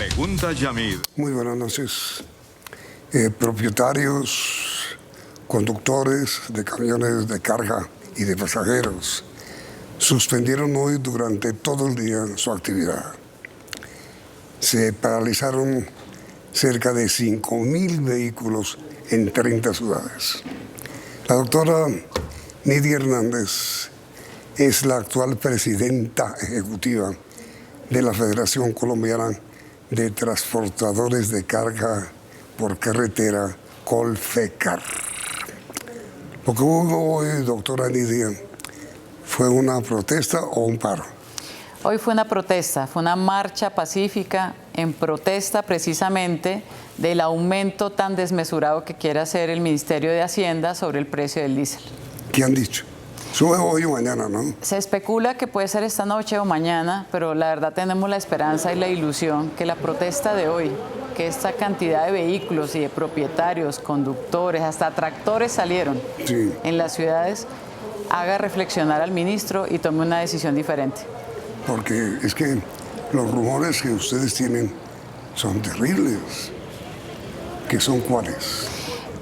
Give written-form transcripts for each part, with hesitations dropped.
Pregunta Yamid. Muy buenas noches. Propietarios, conductores de camiones de carga y de pasajeros suspendieron hoy durante todo el día su actividad. Se paralizaron cerca de 5.000 vehículos en 30 ciudades. La doctora Nidia Hernández es la actual presidenta ejecutiva de la Federación Colombiana de Transportadores de Carga por Carretera, Colfecar. Lo que hubo hoy, doctora Nidia, ¿fue una protesta o un paro? Hoy fue una protesta, fue una marcha pacífica en protesta precisamente del aumento tan desmesurado que quiere hacer el Ministerio de Hacienda sobre el precio del diésel. ¿Qué han dicho? Sube hoy o mañana, ¿no? Se especula que puede ser esta noche o mañana, pero la verdad tenemos la esperanza y la ilusión que la protesta de hoy, que esta cantidad de vehículos y de propietarios, conductores, hasta tractores salieron en las ciudades, haga reflexionar al ministro y tome una decisión diferente. Porque es que los rumores que ustedes tienen son terribles. ¿Qué son cuáles?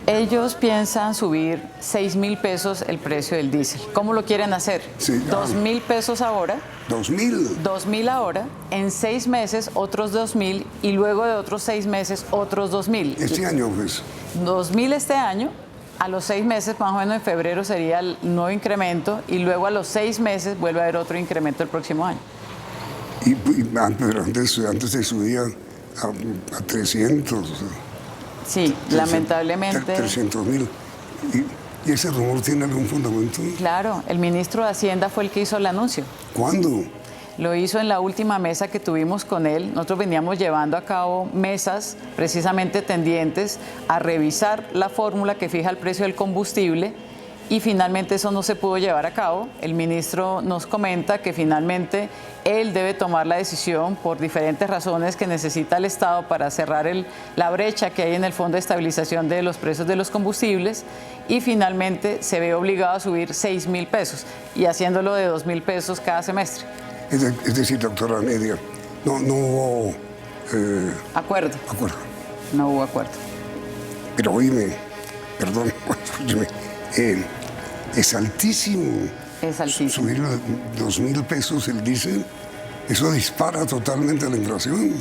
Ellos piensan subir 6.000 pesos el precio del diésel. ¿Cómo lo quieren hacer? Sí, 2.000 pesos ahora. 2.000. 2.000 ahora, en 6 meses otros 2.000 y luego de otros 6 meses otros 2.000. Este año, pues. 2.000 este año, a los 6 meses, más o menos en febrero sería el nuevo incremento y luego a los 6 meses vuelve a haber otro incremento el próximo año. Pero antes se subía a 300. Sí, 300, lamentablemente. 300.000. ¿Y ese rumor tiene algún fundamento? Claro, el ministro de Hacienda fue el que hizo el anuncio. ¿Cuándo? Lo hizo en la última mesa que tuvimos con él. Nosotros veníamos llevando a cabo mesas precisamente tendientes a revisar la fórmula que fija el precio del combustible y finalmente eso no se pudo llevar a cabo. El ministro nos comenta que finalmente él debe tomar la decisión por diferentes razones que necesita el Estado para cerrar la brecha que hay en el Fondo de Estabilización de los Precios de los Combustibles y finalmente se ve obligado a subir 6.000 pesos y haciéndolo de 2.000 pesos cada semestre. Es decir, doctora Nidia, no hubo... Acuerdo. No hubo acuerdo. Pero oíme, perdón, escúcheme, es altísimo. Es altísimo. Subir 2.000 pesos el diésel, eso dispara totalmente la inflación.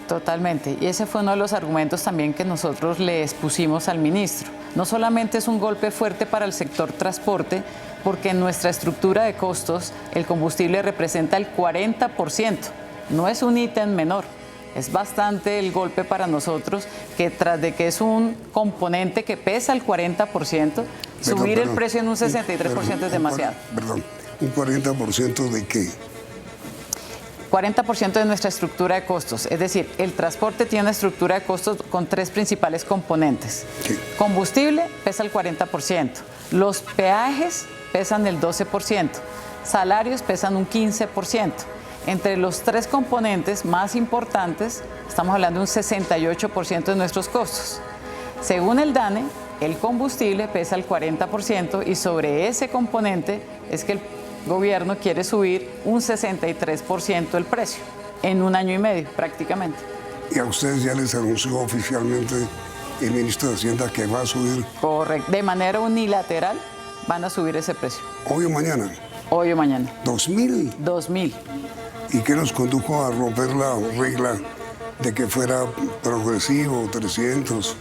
Totalmente. Y ese fue uno de los argumentos también que nosotros le expusimos al ministro. No solamente es un golpe fuerte para el sector transporte, porque en nuestra estructura de costos el combustible representa el 40%. No es un ítem menor. Es bastante el golpe para nosotros, que tras de que es un componente que pesa el 40%, subir el precio en un 63% es demasiado. Perdón, ¿un 40% de qué? 40% de nuestra estructura de costos. Es decir, el transporte tiene una estructura de costos con 3 principales componentes. ¿Qué? Combustible pesa el 40%, los peajes pesan el 12%, salarios pesan un 15%. Entre los 3 componentes más importantes, estamos hablando de un 68% de nuestros costos. Según el DANE, el combustible pesa el 40% y sobre ese componente es que el gobierno quiere subir un 63% el precio en un año y medio prácticamente. ¿Y a ustedes ya les anunció oficialmente el ministro de Hacienda que va a subir? Correcto, de manera unilateral van a subir ese precio. ¿Hoy o mañana? Hoy o mañana. ¿2.000? 2.000. ¿Y qué nos condujo a romper la regla de que fuera progresivo, 300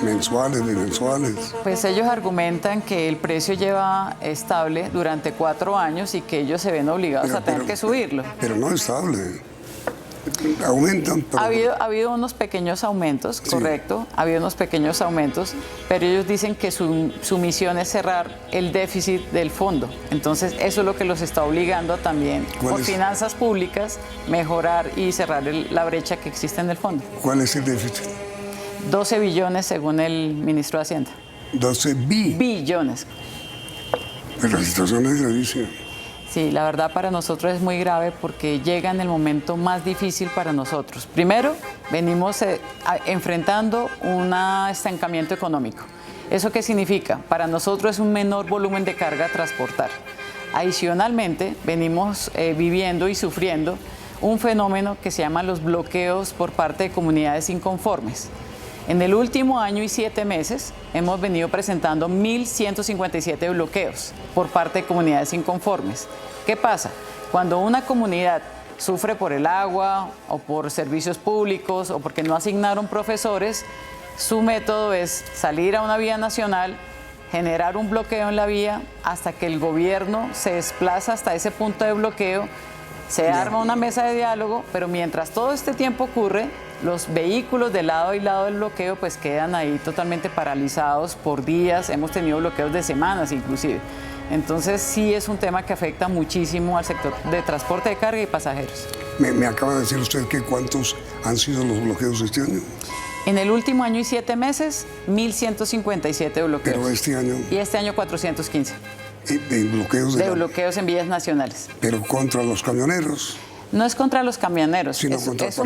mensuales, bimensuales? Pues ellos argumentan que el precio lleva estable durante 4 años y que ellos se ven obligados a tener que subirlo. Pero no estable. Aumentan. Pero... Ha habido unos pequeños aumentos, sí. Correcto, ha habido unos pequeños aumentos, pero ellos dicen que su misión es cerrar el déficit del fondo. Entonces eso es lo que los está obligando también por finanzas públicas mejorar y cerrar la brecha que existe en el fondo. ¿Cuál es el déficit? 12 billones según el ministro de Hacienda. 12 billones. Pero la situación es gravísima. Sí, la verdad para nosotros es muy grave porque llega en el momento más difícil para nosotros. Primero, venimos enfrentando un estancamiento económico. ¿Eso qué significa? Para nosotros es un menor volumen de carga a transportar. Adicionalmente, venimos viviendo y sufriendo un fenómeno que se llama los bloqueos por parte de comunidades inconformes. En el último año y 7 meses hemos venido presentando 1.157 bloqueos por parte de comunidades inconformes. ¿Qué pasa? Cuando una comunidad sufre por el agua o por servicios públicos o porque no asignaron profesores, su método es salir a una vía nacional, generar un bloqueo en la vía hasta que el gobierno se desplaza hasta ese punto de bloqueo, se arma una mesa de diálogo, pero mientras todo este tiempo ocurre, los vehículos de lado y lado del bloqueo pues quedan ahí totalmente paralizados por días, hemos tenido bloqueos de semanas inclusive. Entonces sí es un tema que afecta muchísimo al sector de transporte de carga y pasajeros. Me acaba de decir usted que cuántos han sido los bloqueos este año. En el último año y 7 meses, 1.157 bloqueos. Pero este año. Y este año 415. De bloqueos de bloqueos en vías nacionales. Pero contra los camioneros. No es contra los camioneros, sino contra es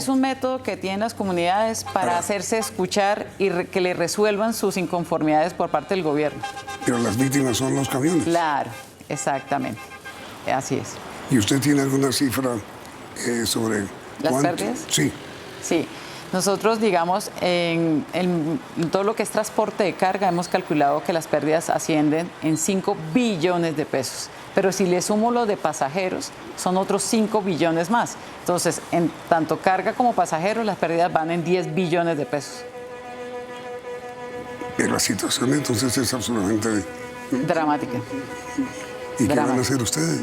un método que tienen las comunidades para hacerse escuchar y que le resuelvan sus inconformidades por parte del gobierno. Pero las víctimas son los camiones. Claro, exactamente, así es. ¿Y usted tiene alguna cifra sobre las pérdidas? Sí. Sí. Nosotros, digamos, en todo lo que es transporte de carga, hemos calculado que las pérdidas ascienden en 5 billones de pesos. Pero si le sumo lo de pasajeros, son otros 5 billones más. Entonces, en tanto carga como pasajeros, las pérdidas van en 10 billones de pesos. Pero la situación entonces es absolutamente dramática. ¿Y qué van a hacer ustedes?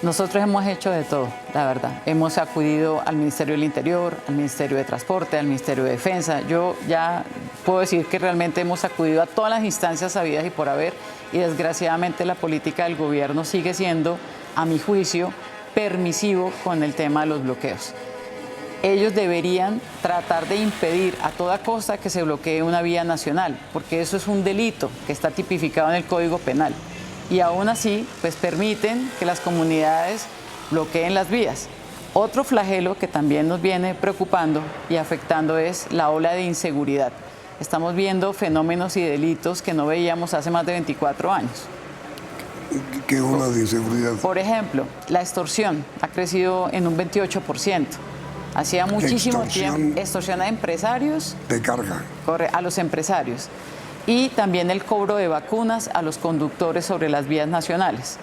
Nosotros hemos hecho de todo, la verdad. Hemos acudido al Ministerio del Interior, al Ministerio de Transporte, al Ministerio de Defensa. Yo ya puedo decir que realmente hemos acudido a todas las instancias habidas y por haber, y desgraciadamente la política del gobierno sigue siendo, a mi juicio, permisivo con el tema de los bloqueos. Ellos deberían tratar de impedir a toda costa que se bloquee una vía nacional, porque eso es un delito que está tipificado en el Código Penal. Y aún así, pues permiten que las comunidades bloqueen las vías. Otro flagelo que también nos viene preocupando y afectando es la ola de inseguridad. Estamos viendo fenómenos y delitos que no veíamos hace más de 24 años. ¿Qué ola de inseguridad? Por ejemplo, la extorsión ha crecido en un 28%. Hacía muchísimo tiempo, extorsión a empresarios. De carga. A los empresarios. Y también el cobro de vacunas a los conductores sobre las vías nacionales.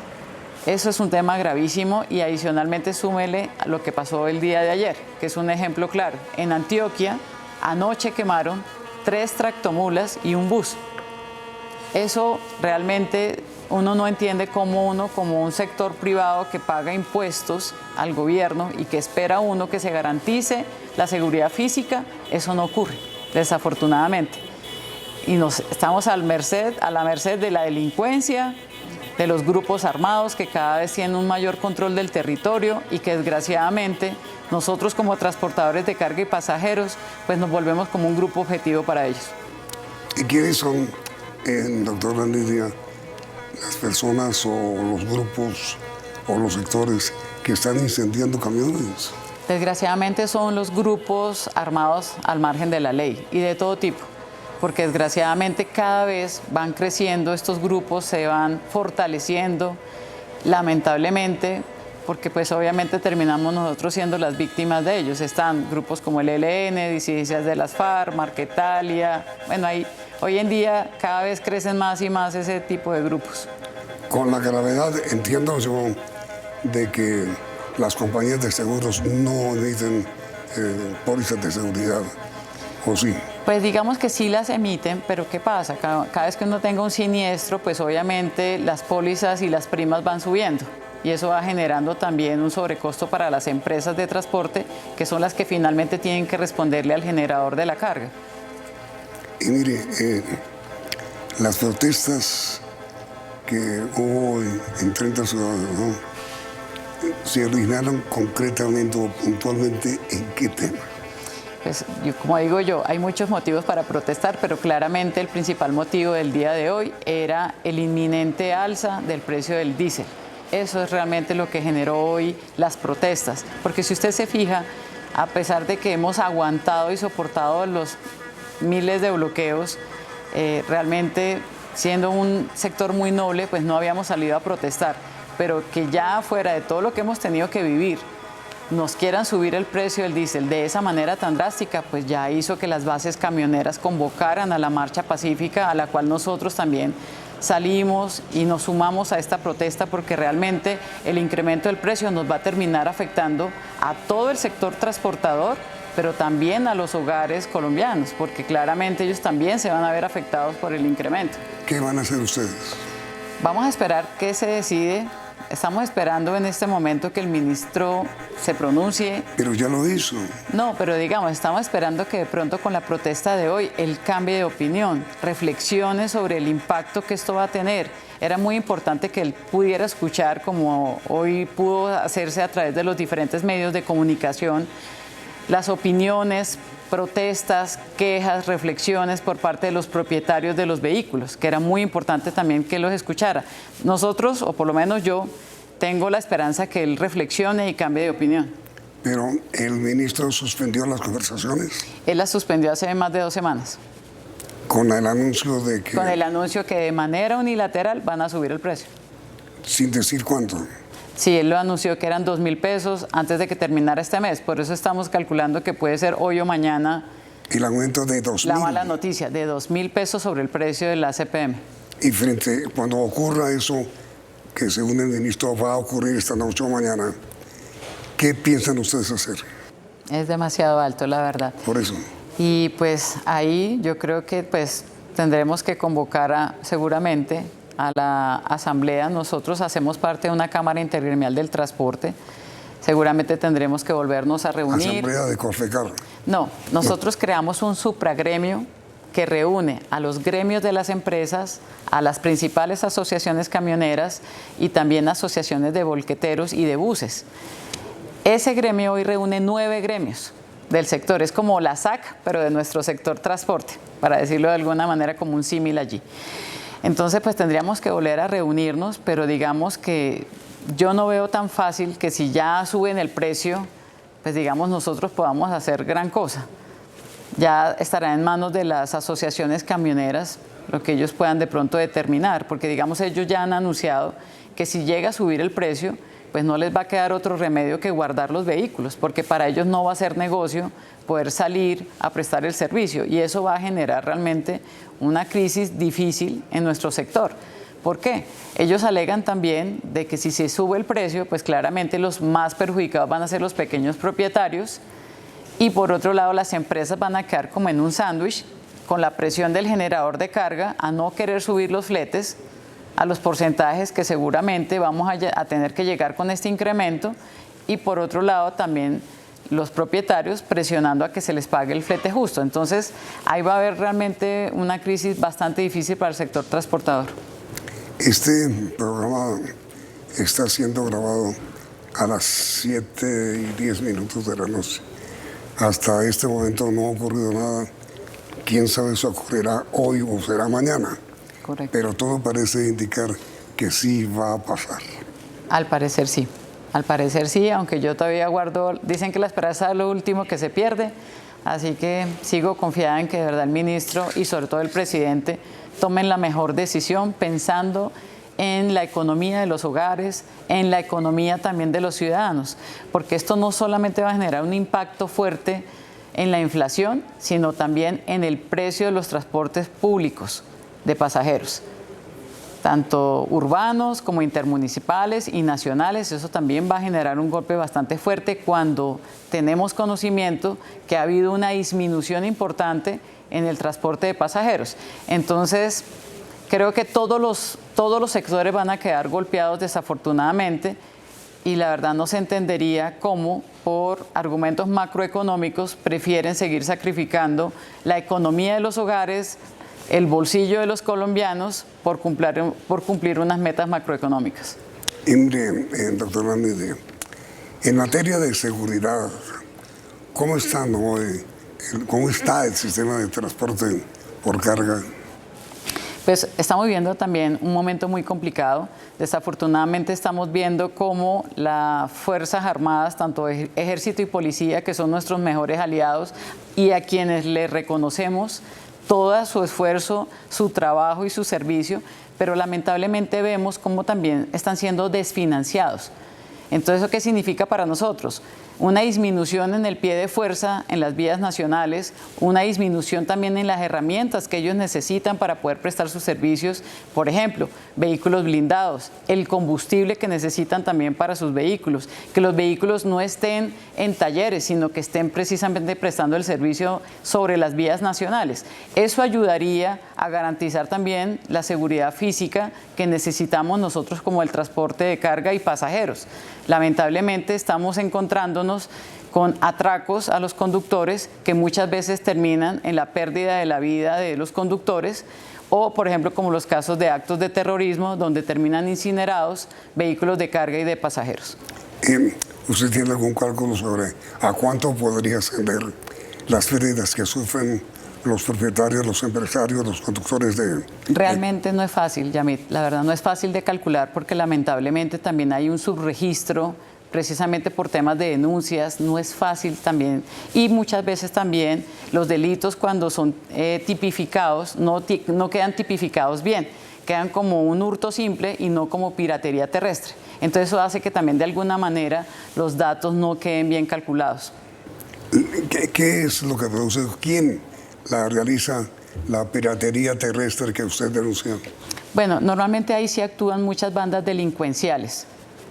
Eso es un tema gravísimo y adicionalmente súmele a lo que pasó el día de ayer, que es un ejemplo claro. En Antioquia, anoche quemaron 3 tractomulas y un bus. Eso realmente uno no entiende cómo uno, como un sector privado que paga impuestos al gobierno y que espera uno que se garantice la seguridad física, eso no ocurre, desafortunadamente. Y estamos a la merced de la delincuencia, de los grupos armados que cada vez tienen un mayor control del territorio y que desgraciadamente nosotros como transportadores de carga y pasajeros pues nos volvemos como un grupo objetivo para ellos. ¿Y quiénes son, doctora Lidia, las personas o los grupos o los sectores que están incendiando camiones? Desgraciadamente son los grupos armados al margen de la ley y de todo tipo. Porque desgraciadamente cada vez van creciendo estos grupos, se van fortaleciendo, lamentablemente, porque pues obviamente terminamos nosotros siendo las víctimas de ellos. Están grupos como el ELN, disidencias de las FARC, Marquetalia, bueno, hoy en día cada vez crecen más y más ese tipo de grupos. Con la gravedad, entiendo yo, de que las compañías de seguros no emiten pólizas de seguridad, ¿o sí? Pues digamos que sí las emiten, pero ¿qué pasa? Cada vez que uno tenga un siniestro, pues obviamente las pólizas y las primas van subiendo. Y eso va generando también un sobrecosto para las empresas de transporte, que son las que finalmente tienen que responderle al generador de la carga. Y mire, las protestas que hubo en 30 ciudades, ¿no?, se originaron concretamente o puntualmente en qué tema. Pues, como digo yo, hay muchos motivos para protestar, pero claramente el principal motivo del día de hoy era el inminente alza del precio del diésel. Eso es realmente lo que generó hoy las protestas, porque si usted se fija, a pesar de que hemos aguantado y soportado los miles de bloqueos, realmente siendo un sector muy noble, pues no habíamos salido a protestar, pero que ya fuera de todo lo que hemos tenido que vivir, nos quieran subir el precio del diésel de esa manera tan drástica, pues ya hizo que las bases camioneras convocaran a la marcha pacífica, a la cual nosotros también salimos y nos sumamos a esta protesta, porque realmente el incremento del precio nos va a terminar afectando a todo el sector transportador, pero también a los hogares colombianos, porque claramente ellos también se van a ver afectados por el incremento. ¿Qué van a hacer ustedes? Vamos a esperar qué se decide. Estamos esperando en este momento que el ministro se pronuncie. Pero ya lo hizo. No, pero digamos, estamos esperando que de pronto con la protesta de hoy él cambie de opinión, reflexione sobre el impacto que esto va a tener. Era muy importante que él pudiera escuchar, como hoy pudo hacerse a través de los diferentes medios de comunicación, las opiniones, protestas, quejas, reflexiones por parte de los propietarios de los vehículos, que era muy importante también que los escuchara. Nosotros, o por lo menos yo, tengo la esperanza que él reflexione y cambie de opinión. Pero el ministro suspendió las conversaciones. Él las suspendió hace más de 2 semanas. Con el anuncio de que... Con el anuncio que de manera unilateral van a subir el precio. Sin decir cuánto. Sí, él lo anunció que eran 2.000 pesos antes de que terminara este mes. Por eso estamos calculando que puede ser hoy o mañana. El aumento de 2.000. La mala noticia, de 2.000 pesos sobre el precio de la CPM. Y cuando ocurra eso, que según el ministro va a ocurrir esta noche o mañana, ¿qué piensan ustedes hacer? Es demasiado alto, la verdad. Por eso. Y pues ahí yo creo que pues tendremos que convocar seguramente a la asamblea. Nosotros hacemos parte de una Cámara Intergremial del Transporte. Seguramente tendremos que volvernos a reunir. ¿Asamblea de Colfecar? No, nosotros creamos un supragremio que reúne a los gremios de las empresas, a las principales asociaciones camioneras y también asociaciones de volqueteros y de buses. Ese gremio hoy reúne 9 gremios del sector. Es como la SAC, pero de nuestro sector transporte, para decirlo de alguna manera, como un símil allí. Entonces, pues tendríamos que volver a reunirnos, pero digamos que yo no veo tan fácil que si ya suben el precio, pues digamos nosotros podamos hacer gran cosa. Ya estará en manos de las asociaciones camioneras lo que ellos puedan de pronto determinar, porque digamos ellos ya han anunciado que si llega a subir el precio, pues no les va a quedar otro remedio que guardar los vehículos, porque para ellos no va a ser negocio poder salir a prestar el servicio, y eso va a generar realmente una crisis difícil en nuestro sector. ¿Por qué? Ellos alegan también de que si se sube el precio, pues claramente los más perjudicados van a ser los pequeños propietarios, y por otro lado las empresas van a quedar como en un sándwich con la presión del generador de carga a no querer subir los fletes a los porcentajes que seguramente vamos a tener que llegar con este incremento, y por otro lado también los propietarios presionando a que se les pague el flete justo. Entonces ahí va a haber realmente una crisis bastante difícil para el sector transportador. Este programa está siendo grabado a las 7:10 de la noche. Hasta este momento no ha ocurrido nada. Quién sabe si ocurrirá hoy o será mañana. Correcto. Pero todo parece indicar que sí va a pasar. Al parecer sí. Al parecer sí, aunque yo todavía guardo, dicen que la esperanza es lo último que se pierde, así que sigo confiada en que de verdad el ministro y sobre todo el presidente tomen la mejor decisión pensando en la economía de los hogares, en la economía también de los ciudadanos, porque esto no solamente va a generar un impacto fuerte en la inflación, sino también en el precio de los transportes públicos de pasajeros, tanto urbanos como intermunicipales y nacionales. Eso también va a generar un golpe bastante fuerte cuando tenemos conocimiento que ha habido una disminución importante en el transporte de pasajeros. Entonces, creo que todos los sectores van a quedar golpeados desafortunadamente, y la verdad no se entendería cómo por argumentos macroeconómicos prefieren seguir sacrificando la economía de los hogares, el bolsillo de los colombianos por cumplir unas metas macroeconómicas. Y mire, doctor Ramírez, en materia de seguridad, ¿cómo está el sistema de transporte por carga? Pues estamos viviendo también un momento muy complicado. Desafortunadamente estamos viendo cómo las Fuerzas Armadas, tanto Ejército y Policía, que son nuestros mejores aliados y a quienes les reconocemos todo su esfuerzo, su trabajo y su servicio, pero lamentablemente vemos cómo también están siendo desfinanciados. Entonces, ¿eso qué significa para nosotros? una disminución en el pie de fuerza en las vías nacionales, una disminución también en las herramientas que ellos necesitan para poder prestar sus servicios, por ejemplo, vehículos blindados, el combustible que necesitan también para sus vehículos, que los vehículos no estén en talleres, sino que estén precisamente prestando el servicio sobre las vías nacionales. Eso ayudaría a garantizar también la seguridad física que necesitamos nosotros como el transporte de carga y pasajeros. Lamentablemente estamos encontrándonos con atracos a los conductores que muchas veces terminan en la pérdida de la vida de los conductores o, por ejemplo, como los casos de actos de terrorismo donde terminan incinerados vehículos de carga y de pasajeros. ¿Usted tiene algún cálculo sobre a cuánto podría ascender las pérdidas que sufren los propietarios, los empresarios, los conductores de... Realmente no es fácil, Yamit. La verdad no es fácil de calcular porque lamentablemente también hay un subregistro precisamente por temas de denuncias, no es fácil también. Y muchas veces también los delitos cuando son tipificados no quedan tipificados bien, quedan como un hurto simple y no como piratería terrestre. Entonces eso hace que también de alguna manera los datos no queden bien calculados. ¿Qué es lo que produce? ¿Quién la realiza la piratería terrestre que usted denunció? Bueno, normalmente ahí sí actúan muchas bandas delincuenciales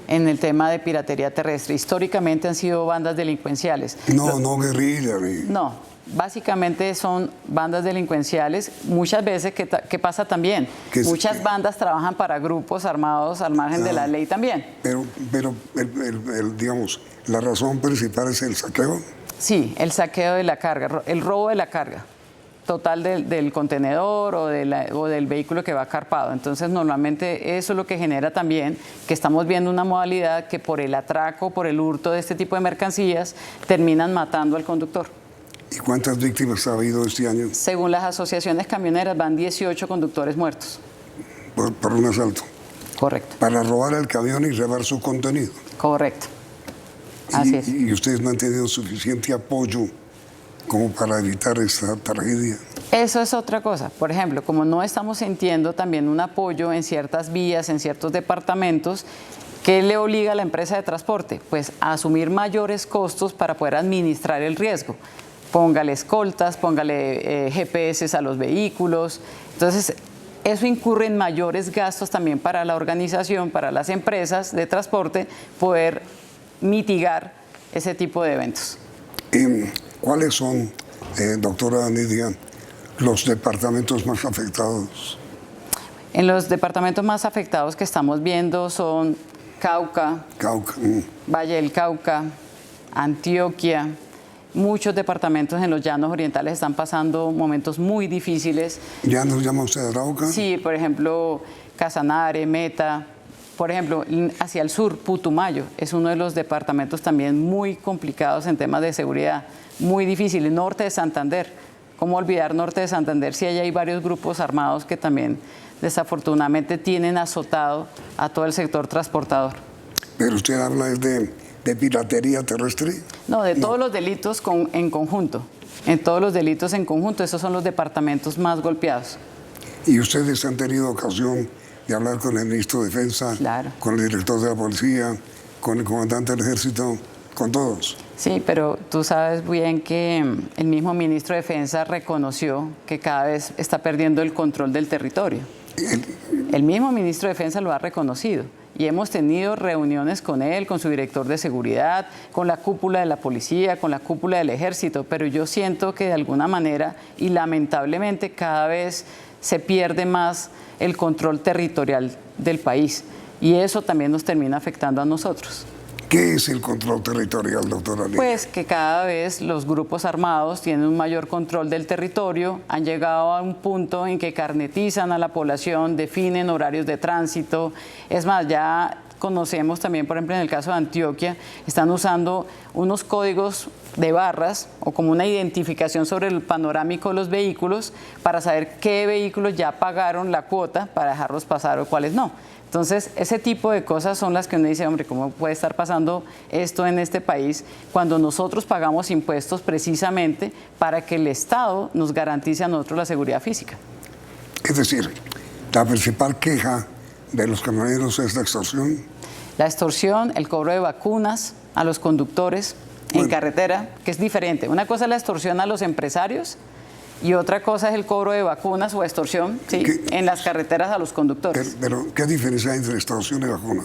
en el tema de piratería terrestre. Históricamente han sido bandas delincuenciales. No guerrilla. No, básicamente son bandas delincuenciales. Muchas veces, ¿qué pasa también? Muchas bandas trabajan para grupos armados al margen de la ley también. Pero digamos, la razón principal es el saqueo. Sí, el saqueo de la carga, el robo de la carga total del contenedor o del vehículo que va carpado. Entonces, normalmente eso es lo que genera también que estamos viendo una modalidad que por el atraco, por el hurto de este tipo de mercancías, terminan matando al conductor. ¿Y cuántas víctimas ha habido este año? Según las asociaciones camioneras, van 18 conductores muertos. Por un asalto. Correcto. Para robar el camión y llevar su contenido. Correcto. Así es. ¿Y ustedes no han tenido suficiente apoyo como para evitar esta tragedia? Eso es otra cosa. Por ejemplo, como no estamos sintiendo también un apoyo en ciertas vías, en ciertos departamentos, ¿qué le obliga a la empresa de transporte? Pues a asumir mayores costos para poder administrar el riesgo. Póngale escoltas, póngale GPS a los vehículos. Entonces, eso incurre en mayores gastos también para la organización, para las empresas de transporte, poder mitigar ese tipo de eventos. ¿Cuáles son, doctora Nidia, los departamentos más afectados? En los departamentos más afectados que estamos viendo son Cauca, Valle del Cauca, Antioquia. Muchos departamentos en los llanos orientales están pasando momentos muy difíciles. ¿Ya nos llama usted Arauca? Sí, por ejemplo, Casanare, Meta. Por ejemplo, hacia el sur, Putumayo es uno de los departamentos también muy complicados en temas de seguridad, muy difíciles. Norte de Santander, ¿cómo olvidar Norte de Santander si allá hay varios grupos armados que también desafortunadamente tienen azotado a todo el sector transportador? Pero usted habla de piratería terrestre. No, de todos los delitos en conjunto. En todos los delitos en conjunto, esos son los departamentos más golpeados. ¿Y ustedes han tenido ocasión de hablar con el ministro de Defensa, claro, con el director de la policía, con el comandante del ejército, con todos? Sí, pero tú sabes bien que el mismo ministro de Defensa reconoció que cada vez está perdiendo el control del territorio. El mismo ministro de Defensa lo ha reconocido y hemos tenido reuniones con él, con su director de seguridad, con la cúpula de la policía, con la cúpula del ejército, pero yo siento que de alguna manera y lamentablemente cada vez se pierde más el control territorial del país y eso también nos termina afectando a nosotros. ¿Qué es el control territorial, doctora Nidia? Pues que cada vez los grupos armados tienen un mayor control del territorio, han llegado a un punto en que carnetizan a la población, definen horarios de tránsito. Es más, ya conocemos también, por ejemplo, en el caso de Antioquia, están usando unos códigos de barras o como una identificación sobre el panorámico de los vehículos para saber qué vehículos ya pagaron la cuota para dejarlos pasar o cuáles no. Entonces, ese tipo de cosas son las que uno dice, hombre, ¿cómo puede estar pasando esto en este país cuando nosotros pagamos impuestos precisamente para que el Estado nos garantice a nosotros la seguridad física? Es decir, la principal queja de los camioneros es la extorsión. La extorsión, el cobro de vacunas a los conductores, en carretera, que es diferente. Una cosa es la extorsión a los empresarios y otra cosa es el cobro de vacunas o extorsión, ¿sí?, en las carreteras a los conductores. Pero, ¿qué diferencia hay entre extorsión y vacuna?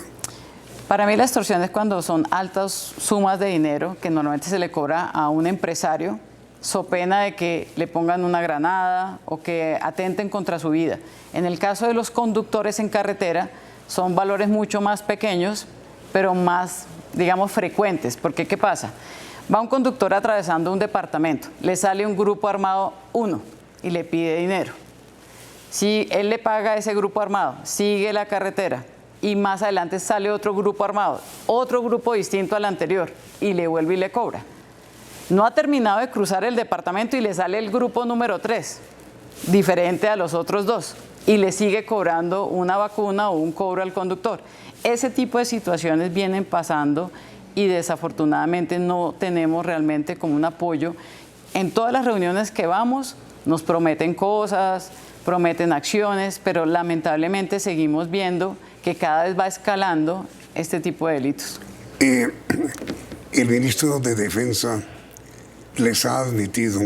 Para mí la extorsión es cuando son altas sumas de dinero que normalmente se le cobra a un empresario, so pena de que le pongan una granada o que atenten contra su vida. En el caso de los conductores en carretera, son valores mucho más pequeños, pero más, digamos, frecuentes. Porque, ¿qué pasa? Va un conductor atravesando un departamento, le sale un grupo armado, uno, y le pide dinero. Si él le paga a ese grupo armado, sigue la carretera, y más adelante sale otro grupo armado, otro grupo distinto al anterior, y le vuelve y le cobra. No ha terminado de cruzar el departamento y le sale el grupo número 3, diferente a los otros dos, y le sigue cobrando una vacuna o un cobro al conductor. Ese tipo de situaciones vienen pasando y desafortunadamente no tenemos realmente como un apoyo. En todas las reuniones que vamos nos prometen cosas, prometen acciones, pero lamentablemente seguimos viendo que cada vez va escalando este tipo de delitos. El ministro de Defensa les ha admitido...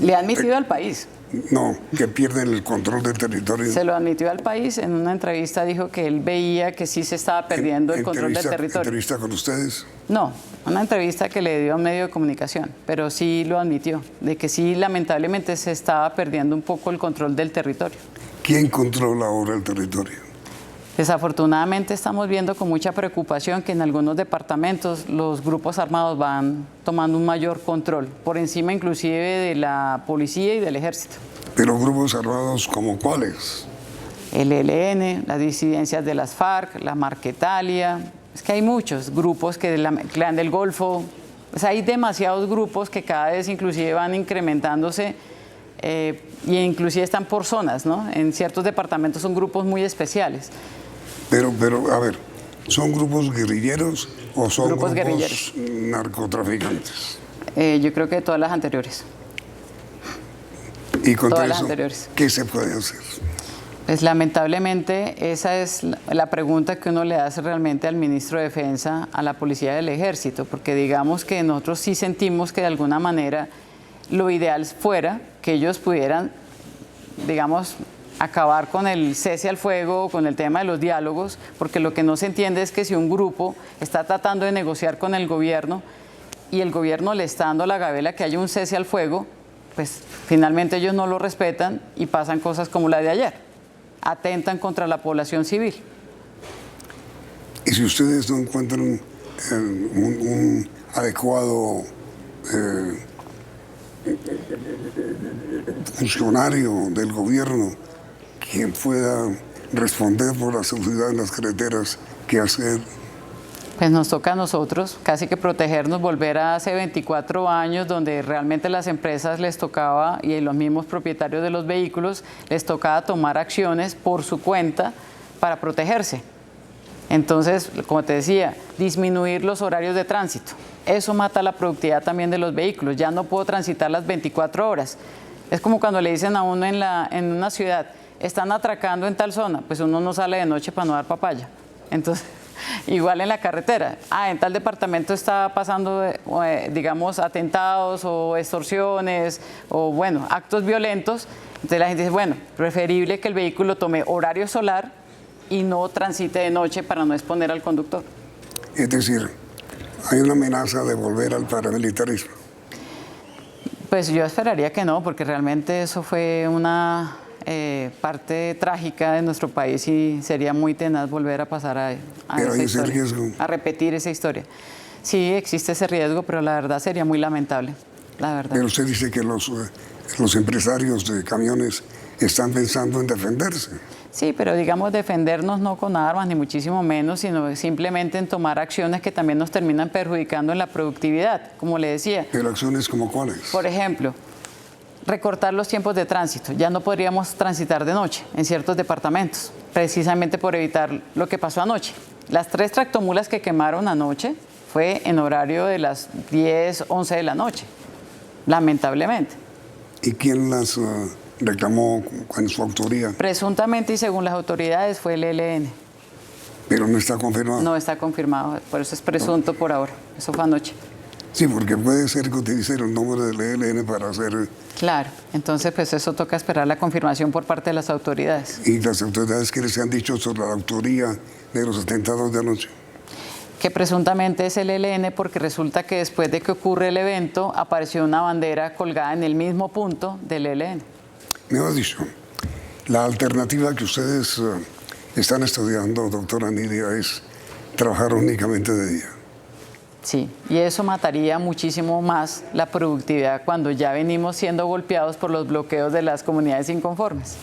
Le ha admitido al país. No, que pierden el control del territorio. Se lo admitió al país. En una entrevista dijo que él veía que sí se estaba perdiendo el control del territorio. ¿Entrevista con ustedes? No, una entrevista que le dio a un medio de comunicación, pero sí lo admitió, de que sí, lamentablemente se estaba perdiendo un poco el control del territorio. ¿Quién controla ahora el territorio? Desafortunadamente estamos viendo con mucha preocupación que en algunos departamentos los grupos armados van tomando un mayor control, por encima inclusive de la policía y del ejército. ¿Pero grupos armados como cuáles? El ELN, las disidencias de las FARC, la Marquetalia, es que hay muchos grupos, que el Clan del Golfo, pues hay demasiados grupos que cada vez inclusive van incrementándose y inclusive están por zonas, ¿no? En ciertos departamentos son grupos muy especiales. Pero, a ver, ¿son grupos guerrilleros o son grupos guerrilleros narcotraficantes? Yo creo que todas las anteriores. ¿Y contra todas las eso, anteriores. qué se puede hacer? Pues lamentablemente esa es la pregunta que uno le hace realmente al ministro de Defensa, a la Policía del Ejército, porque digamos que nosotros sí sentimos que de alguna manera lo ideal fuera que ellos pudieran, digamos, acabar con el cese al fuego, con el tema de los diálogos, porque lo que no se entiende es que si un grupo está tratando de negociar con el gobierno y el gobierno le está dando la gabela que haya un cese al fuego, pues finalmente ellos no lo respetan y pasan cosas como la de ayer, atentan contra la población civil. Y si ustedes no encuentran un adecuado funcionario del gobierno quien pueda responder por la seguridad en las carreteras, ¿qué hacer? Pues nos toca a nosotros casi que protegernos, volver a hace 24 años donde realmente las empresas les tocaba y los mismos propietarios de los vehículos les tocaba tomar acciones por su cuenta para protegerse. Entonces, como te decía, disminuir los horarios de tránsito. Eso mata la productividad también de los vehículos. Ya no puedo transitar las 24 horas. Es como cuando le dicen a uno en una ciudad, están atracando en tal zona, pues uno no sale de noche para no dar papaya. Entonces, igual en la carretera, en tal departamento está pasando, digamos, atentados o extorsiones o, bueno, actos violentos. Entonces la gente dice, bueno, preferible que el vehículo tome horario solar y no transite de noche para no exponer al conductor. Es decir, hay una amenaza de volver al paramilitarismo. Pues yo esperaría que no, porque realmente eso fue una parte trágica de nuestro país y sería muy tenaz volver a pasar a pero esa hay historia, ese riesgo. a repetir esa historia. Sí, existe ese riesgo, pero la verdad sería muy lamentable, la verdad. Pero usted dice que los empresarios de camiones están pensando en defenderse. Sí, pero digamos defendernos no con armas, ni muchísimo menos, sino simplemente en tomar acciones que también nos terminan perjudicando en la productividad, como le decía. ¿Pero acciones como cuáles? Por ejemplo, recortar los tiempos de tránsito. Ya no podríamos transitar de noche en ciertos departamentos, precisamente por evitar lo que pasó anoche. Las 3 tractomulas que quemaron anoche fue en horario de las 10, 11 de la noche, lamentablemente. ¿Y quién las reclamó en su autoría? Presuntamente y según las autoridades fue el ELN. Pero no está confirmado. No está confirmado, por eso es presunto por ahora. Eso fue anoche. Sí, porque puede ser que utilicen el nombre del ELN para hacer... Claro, entonces pues eso toca esperar la confirmación por parte de las autoridades. ¿Y las autoridades que les han dicho sobre la autoría de los atentados de anoche? Que presuntamente es el ELN porque resulta que después de que ocurre el evento apareció una bandera colgada en el mismo punto del ELN. Me has dicho, la alternativa que ustedes están estudiando, doctora Nidia, es trabajar únicamente de día. Sí, y eso mataría muchísimo más la productividad cuando ya venimos siendo golpeados por los bloqueos de las comunidades inconformes.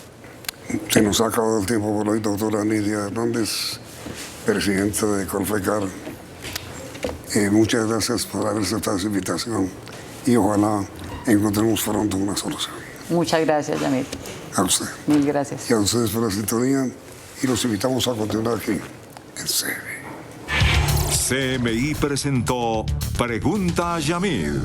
Se nos ha acabado el tiempo por hoy, doctora Nidia Hernández, presidenta de Colfecar. Muchas gracias por haber aceptado esa invitación y ojalá encontremos pronto una solución. Muchas gracias, Yamil. A usted. Mil gracias. Y a ustedes por la sintonía y los invitamos a continuar aquí en CMI. CMI presentó Pregunta a Yamil.